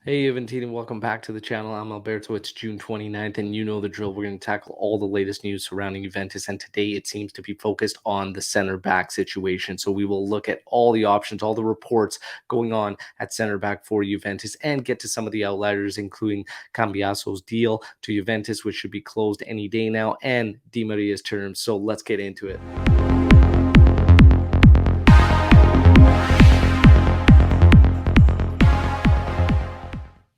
Hey, Eventine, welcome back to the channel. I'm Alberto. It's June 29th, and you know the drill. We're going to tackle all the latest news surrounding Juventus, and today it seems to be focused on the center back situation. So we will look at all the options, all the reports going on at center back for Juventus, and get to some of the outliers, including Cambiaso's deal to Juventus, which should be closed any day now, and Di Maria's terms. So let's get into it.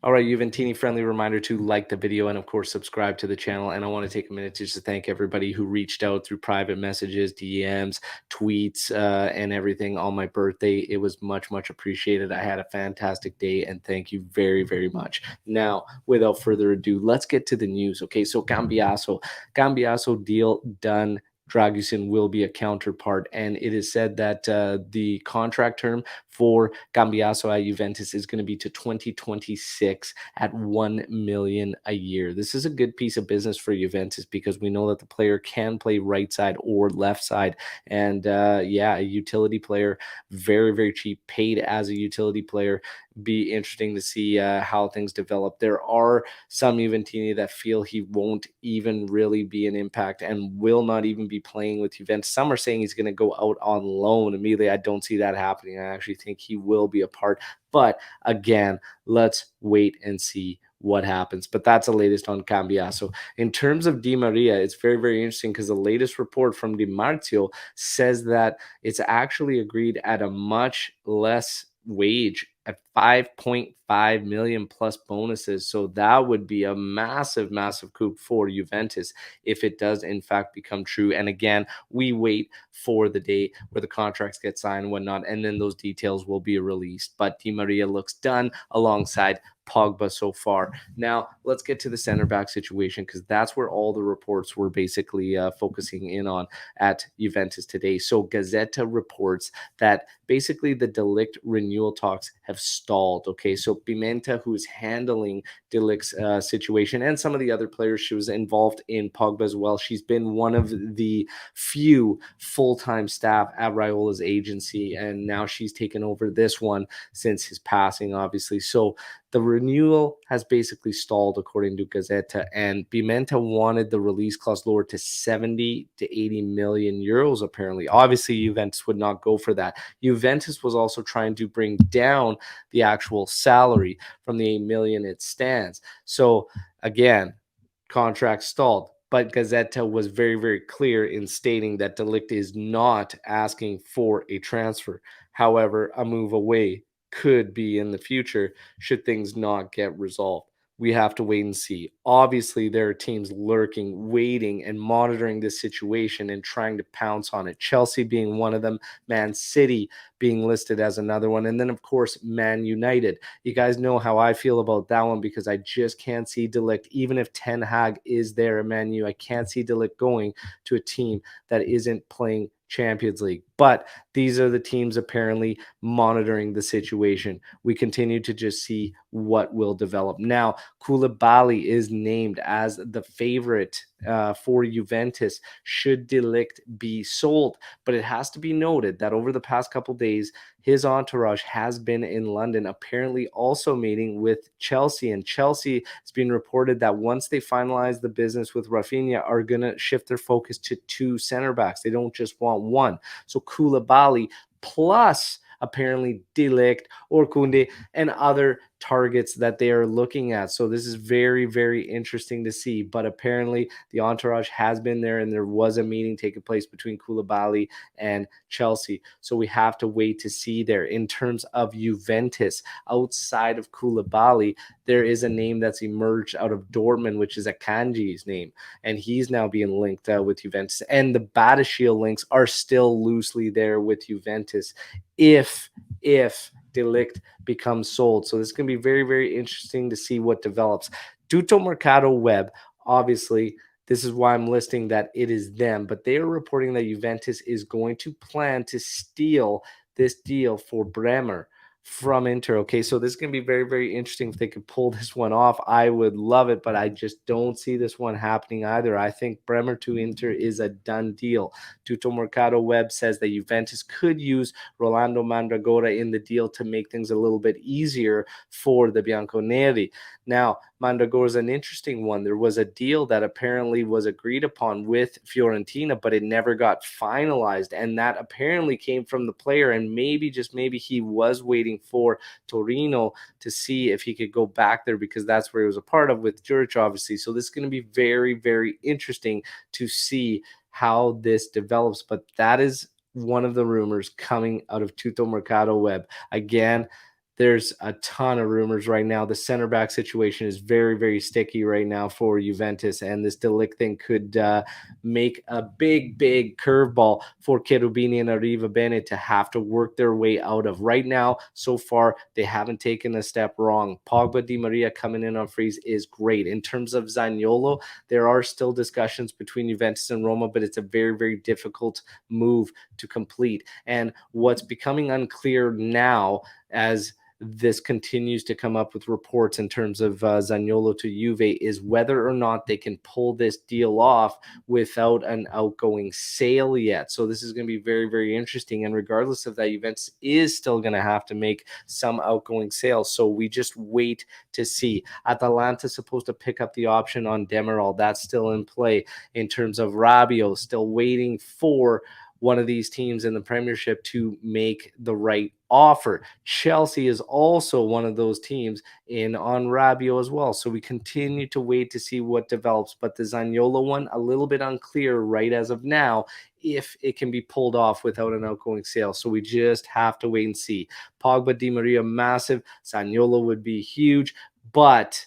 All right, Juventini, friendly reminder to like the video and, of course, subscribe to the channel. And I want to take a minute to just thank everybody who reached out through private messages, DMs, tweets, and everything on my birthday. It was much, much appreciated. I had a fantastic day, and thank you very, very much. Now, without further ado, let's get to the news. Okay, so Cambiaso deal done. Dragusin will be a counterpart, and it is said that the contract term for Cambiaso at Juventus is going to be to 2026 at 1 million a year. This is a good piece of business for Juventus because we know that the player can play right side or left side, and yeah, a utility player, very, very cheap, paid as a utility player. Be interesting to see how things develop. There are some Juventini that feel he won't even really be an impact and will not even be playing with Juventus. Some are saying he's going to go out on loan immediately. I don't see that happening. I actually think he will be a part. But again, let's wait and see what happens. But that's the latest on Cambiaso. In terms of Di Maria, it's very, very interesting because the latest report from Di Marzio says that it's actually agreed at a much less wage at 5.5 million plus bonuses. So that would be a massive, massive coup for Juventus if it does in fact become true. And again, we wait for the day where the contracts get signed and whatnot, and then those details will be released. But Di Maria looks done alongside Pogba so far. Now, let's get to the center back situation because that's where all the reports were basically focusing in on at Juventus today. So Gazzetta reports that basically the De Ligt renewal talks have stalled. Okay, so Pimenta, who is handling De Ligt's situation, and some of the other players, she was involved in Pogba as well. She's been one of the few full-time staff at Raiola's agency, and now she's taken over this one since his passing, obviously. So the renewal has basically stalled, according to Gazzetta, and Pimenta wanted the release clause lowered to 70 to 80 million euros, apparently. Obviously, Juventus would not go for that. Juventus was also trying to bring down the actual salary from the 8 million it stands. So, again, contract stalled. But Gazzetta was very, very clear in stating that De Ligt is not asking for a transfer. However, a move away could be in the future should things not get resolved. We have to wait and see. Obviously, there are teams lurking, waiting, and monitoring this situation and trying to pounce on it. Chelsea being one of them, Man City being listed as another one, and then, of course, Man United. You guys know how I feel about that one because I just can't see De Ligt, even if Ten Hag is there at Man U, I can't see De Ligt going to a team that isn't playing Champions League. But these are the teams apparently monitoring the situation. We continue to just see what will develop. Now, Koulibaly is named as the favorite for Juventus should De Ligt be sold. But it has to be noted that over the past couple days, his entourage has been in London, apparently also meeting with Chelsea. And Chelsea, it's been reported that once they finalize the business with Rafinha, are going to shift their focus to two center backs. They don't just want one. So Koulibaly plus apparently De Ligt or Koundé and other targets that they are looking at. So this is very, very interesting to see. But apparently the entourage has been there and there was a meeting taking place between Koulibaly and Chelsea. So we have to wait to see there. In terms of Juventus, outside of Koulibaly, there is a name that's emerged out of Dortmund, which is Akanji's name. And he's now being linked with Juventus. And the Badiashile links are still loosely there with Juventus if De Ligt becomes sold. So this is going to be very, very interesting to see what develops. Tutto Mercato Web, obviously, this is why I'm listing that it is them, but they are reporting that Juventus is going to plan to steal this deal for Bremer from Inter. Okay, so this is going to be very, very interesting if they could pull this one off. I would love it, but I just don't see this one happening either. I think Bremer to Inter is a done deal. Tutto Mercado Web says that Juventus could use Rolando Mandragora in the deal to make things a little bit easier for the Bianconeri. Now, Mandragora is an interesting one. There was a deal that apparently was agreed upon with Fiorentina, but it never got finalized. And that apparently came from the player. And maybe, just maybe, he was waiting for Torino to see if he could go back there, because that's where he was a part of with Juric, obviously. So this is going to be very, very interesting to see how this develops. But that is one of the rumors coming out of Tutto Mercado Web. Again, there's a ton of rumors right now. The center back situation is very, very sticky right now for Juventus, and this De Ligt thing could make a big, big curveball for Cherubini and Arriva Bene to have to work their way out of. Right now, so far, they haven't taken a step wrong. Pogba, Di Maria coming in on frees is great. In terms of Zaniolo, there are still discussions between Juventus and Roma, but it's a very, very difficult move to complete. And what's becoming unclear now, as this continues to come up with reports in terms of Zaniolo to Juve, is whether or not they can pull this deal off without an outgoing sale yet. So this is going to be very, very interesting. And regardless of that, Juventus is still going to have to make some outgoing sales. So we just wait to see. Atalanta's supposed to pick up the option on Demiral. That's still in play. In terms of Rabiot, still waiting for one of these teams in the Premiership to make the right offer. Chelsea is also one of those teams in on Rabiot as well. So we continue to wait to see what develops. But the Zaniolo one, a little bit unclear right as of now, if it can be pulled off without an outgoing sale. So we just have to wait and see. Pogba, Di Maria, massive. Zaniolo would be huge. But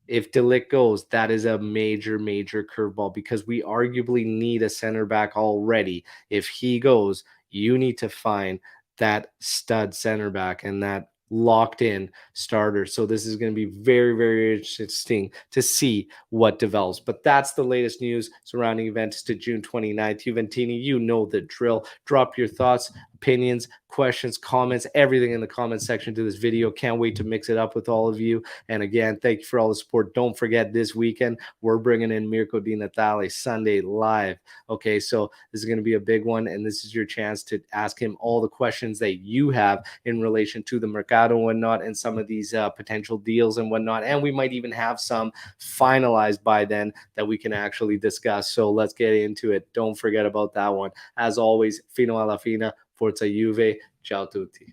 if De Ligt goes, that is a major, major curveball, because we arguably need a center back already. If he goes, you need to find that stud center back and that locked in starter. So this is going to be very, very interesting to see what develops. But that's the latest news surrounding Juventus to June 29th. Juventini, you know the drill. Drop your thoughts, opinions, questions, comments, everything in the comment section to this video. Can't wait to mix it up with all of you. And again, thank you for all the support. Don't forget, this weekend we're bringing in Mirko Di Natale Sunday live. Okay, so this is going to be a big one, and this is your chance to ask him all the questions that you have in relation to the Mercado and whatnot, and some of these potential deals and whatnot. And we might even have some finalized by then that we can actually discuss. So let's get into it. Don't forget about that one. As always, fino alla fina. Forza Juve. Ciao tutti.